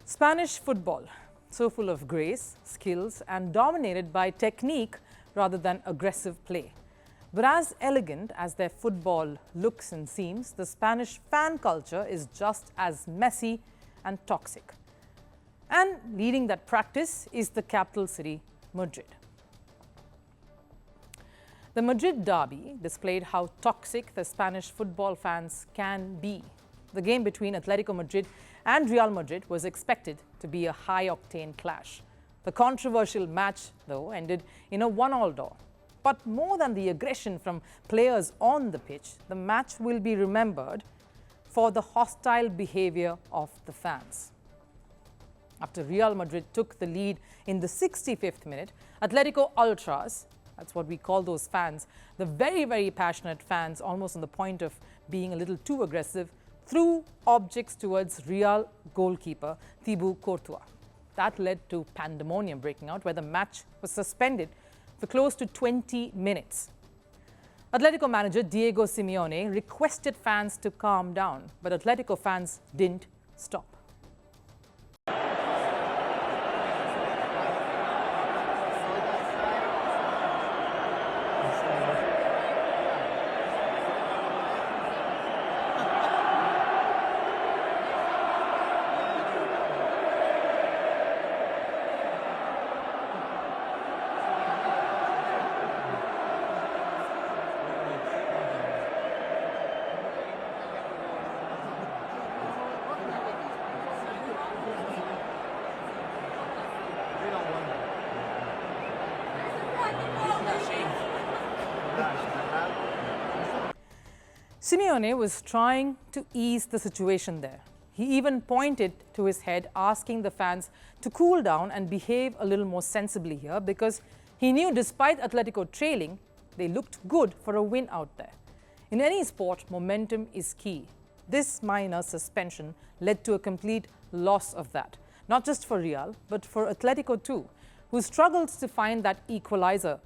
Spanish football, so full of grace, skills, and dominated by technique rather than aggressive play. But as elegant as their football looks and seems, the Spanish fan culture is just as messy and toxic. And leading that practice is the capital city, Madrid. The Madrid Derby displayed how toxic the Spanish football fans can be. The game between Atletico Madrid and Real Madrid was expected to be a high-octane clash. The controversial match, though, ended in a one-all draw. But more than the aggression from players on the pitch, the match will be remembered for the hostile behavior of the fans. After Real Madrid took the lead in the 65th minute, Atletico Ultras, that's what we call those fans, the very, very passionate fans, almost on the point of being a little too aggressive, threw objects towards Real goalkeeper Thibaut Courtois. That led to pandemonium breaking out, where the match was suspended for close to 20 minutes. Atletico manager Diego Simeone requested fans to calm down, but Atletico fans didn't stop. Simeone was trying to ease the situation there. He even pointed to his head, asking the fans to cool down and behave a little more sensibly here, because he knew despite Atletico trailing, they looked good for a win out there. In any sport, momentum is key. This minor suspension led to a complete loss of that, not just for Real, but for Atletico too, who struggled to find that equalizer.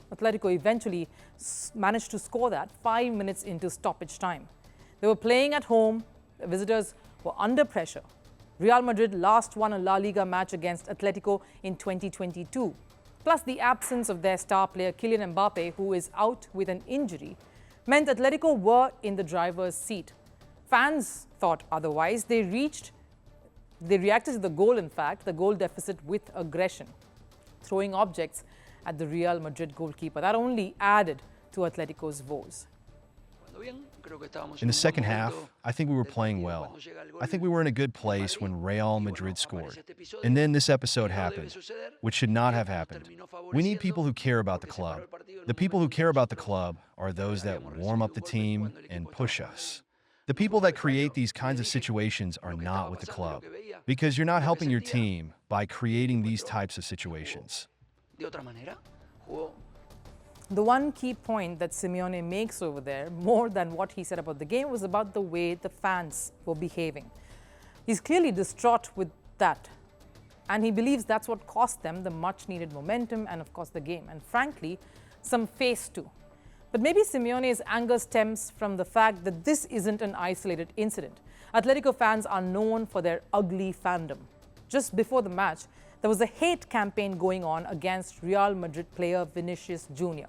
Atletico eventually managed to score that 5 minutes into stoppage time. They were playing at home. The visitors were under pressure. Real Madrid last won a La Liga match against Atletico in 2022. Plus, the absence of their star player Kylian Mbappe, who is out with an injury, meant Atletico were in the driver's seat. Fans thought otherwise. They reacted to the goal, in fact, the goal deficit, with aggression, throwing objects at the Real Madrid goalkeeper. That only added to Atletico's woes. In the second half, I think we were playing well. I think we were in a good place when Real Madrid scored. And then this episode happened, which should not have happened. We need people who care about the club. The people who care about the club are those that warm up the team and push us. The people that create these kinds of situations are not with the club, because you're not helping your team by creating these types of situations. The one key point that Simeone makes over there, more than what he said about the game, was about the way the fans were behaving. He's clearly distraught with that, and he believes that's what cost them the much-needed momentum and, of course, the game, and frankly, some face too. But maybe Simeone's anger stems from the fact that this isn't an isolated incident. Atletico fans are known for their ugly fandom. Just before the match, there was a hate campaign going on against Real Madrid player Vinicius Junior.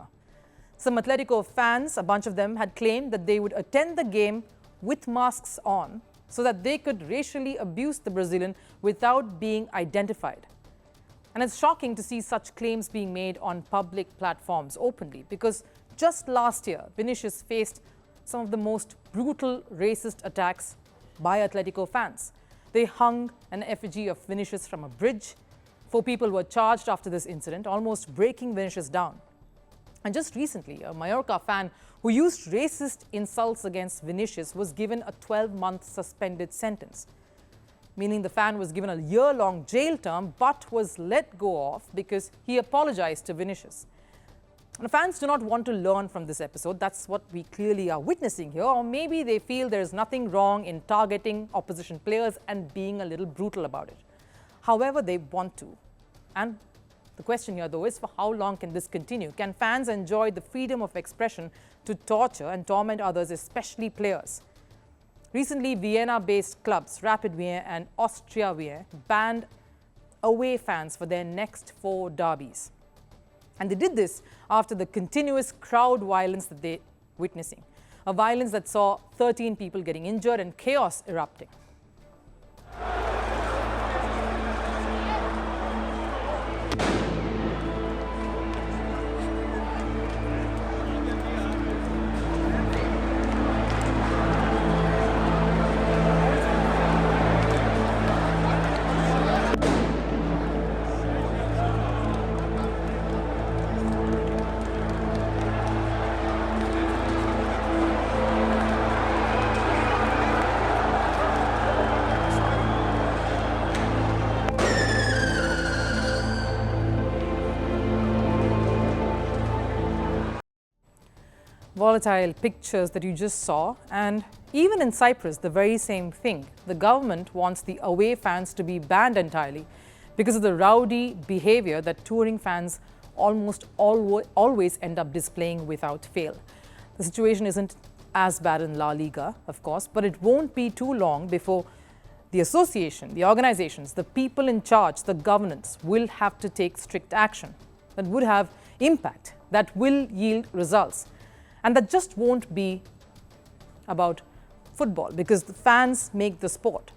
Some Atletico fans, a bunch of them, had claimed that they would attend the game with masks on so that they could racially abuse the Brazilian without being identified. And it's shocking to see such claims being made on public platforms openly, because just last year, Vinicius faced some of the most brutal racist attacks by Atletico fans. They hung an effigy of Vinicius from a bridge. 4 people were charged after this incident, almost breaking Vinicius down. And just recently, a Mallorca fan who used racist insults against Vinicius was given a 12-month suspended sentence, meaning the fan was given a year-long jail term but was let go of because he apologized to Vinicius. And fans do not want to learn from this episode. That's what we clearly are witnessing here. Or maybe they feel there's nothing wrong in targeting opposition players and being a little brutal about it. However they want to. And the question here, though, is for how long can this continue? Can fans enjoy the freedom of expression to torture and torment others, especially players? Recently, Vienna-based clubs Rapid Wien and Austria Wien banned away fans for their next 4 derbies. And they did this after the continuous crowd violence that they're witnessing. A violence that saw 13 people getting injured and chaos erupting. Volatile pictures that you just saw, and even in Cyprus, the very same thing. The government wants the away fans to be banned entirely because of the rowdy behavior that touring fans almost always end up displaying without fail. The situation isn't as bad in La Liga, of course, but it won't be too long before the association, the organizations, the people in charge, the governance will have to take strict action that would have impact, that will yield results. And that just won't be about football, because the fans make the sport,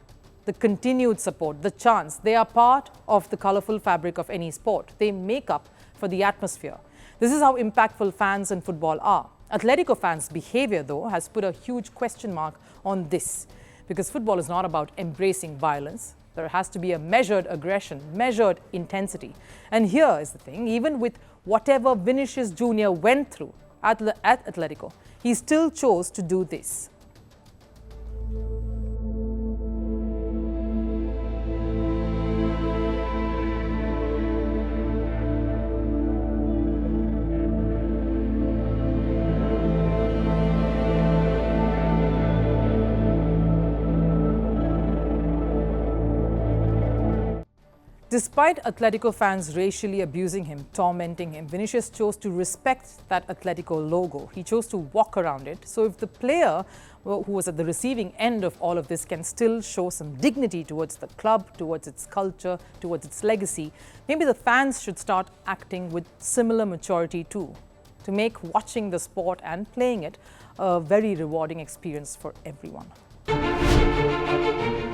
the continued support, the chants. They are part of the colorful fabric of any sport. They make up for the atmosphere. This is how impactful fans in football are. Atletico fans' behavior, though, has put a huge question mark on this, because football is not about embracing violence. There has to be a measured aggression, measured intensity. And here is the thing, even with whatever Vinicius Junior went through at Atletico, he still chose to do this. Despite Atletico fans racially abusing him, tormenting him, Vinicius chose to respect that Atletico logo. He chose to walk around it. So if the player who was at the receiving end of all of this can still show some dignity towards the club, towards its culture, towards its legacy, maybe the fans should start acting with similar maturity too, to make watching the sport and playing it a very rewarding experience for everyone.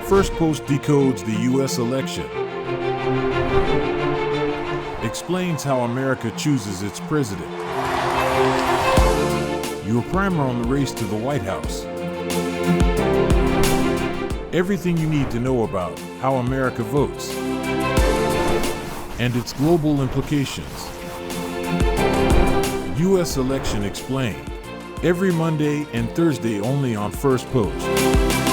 Firstpost decodes the U.S. election. Explains how America chooses its president. Your primer on the race to the White House. Everything you need to know about how America votes and its global implications. U.S. Election Explained. Every Monday and Thursday only on Firstpost.